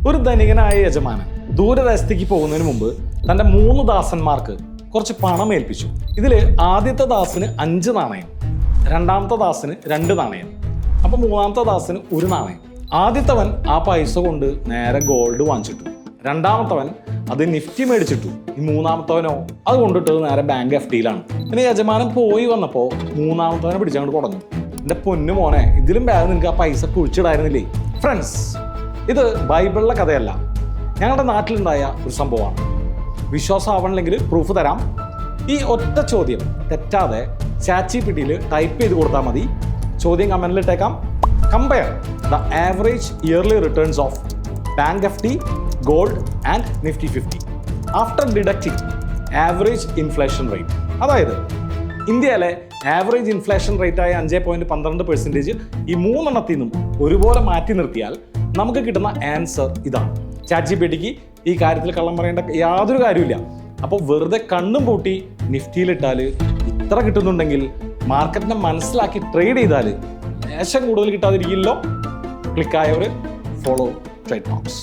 ഒരു ധനികനായ യജമാനൻ ദൂരദേശത്തേക്ക് പോകുന്നതിന് മുമ്പ് തൻ്റെ 3 ദാസന്മാർക്ക് കുറച്ച് പണം ഏൽപ്പിച്ചു. ഇതിൽ ആദ്യത്തെ ദാസന് 5 നാണയം, രണ്ടാമത്തെ ദാസന് 2 നാണയം, അപ്പോൾ മൂന്നാമത്തെ ദാസന് 1 നാണയം. ആദ്യത്തവൻ ആ പൈസ കൊണ്ട് നേരെ ഗോൾഡ് വാങ്ങിച്ചിട്ടു. രണ്ടാമത്തവൻ അത് നിഫ്റ്റി മേടിച്ചിട്ടു. ഈ മൂന്നാമത്തവനോ അത് കൊണ്ടിട്ടത് നേരെ ബാങ്ക് FDയിലാണ്. പിന്നെ യജമാനൻ പോയി വന്നപ്പോൾ മൂന്നാമത്തവനെ പിടിച്ചങ്ങോട്ട് കൊടുന്നു. എൻ്റെ പൊന്നു മോനെ, ഇതിലും ബാഗ് നിനക്ക് ആ പൈസ കുഴിച്ചിടായിരുന്നില്ലേ? ഫ്രണ്ട്സ്, ഇത് ബൈബിളിലെ കഥയല്ല, ഞങ്ങളുടെ നാട്ടിലുണ്ടായ ഒരു സംഭവമാണ്. വിശ്വാസമാവണമെങ്കിൽ പ്രൂഫ് തരാം. ഈ ഒറ്റ ചോദ്യം തെറ്റാതെ ChatGPTയിൽ ടൈപ്പ് ചെയ്ത് കൊടുത്താൽ മതി. ചോദ്യം കമൻറ്റിൽ ഇട്ടേക്കാം. Compare the average yearly returns of bank FD, gold and Nifty 50 after deducting average inflation rate. അതായത് ഇന്ത്യയിലെ ആവറേജ് ഇൻഫ്ലേഷൻ റേറ്റായ 5.12% ഈ 3 എണ്ണത്തിൽ നിന്നും ഒരുപോലെ മാറ്റി നിർത്തിയാൽ നമുക്ക് കിട്ടുന്ന ആൻസർ ഇതാണ്. ChatGPTക്ക് ഈ കാര്യത്തിൽ കള്ളം പറയേണ്ട യാതൊരു കാര്യമില്ല. അപ്പോൾ വെറുതെ കണ്ണും പൂട്ടി നിഫ്റ്റിയിലിട്ടാൽ ഇത്ര കിട്ടുന്നുണ്ടെങ്കിൽ മാർക്കറ്റിനെ മനസ്സിലാക്കി ട്രേഡ് ചെയ്താൽ ലേശം കൂടുതൽ കിട്ടാതിരിക്കില്ലോ. ക്ലിക്കായവർ ഫോളോ ട്രേഡ് ടോക്സ്.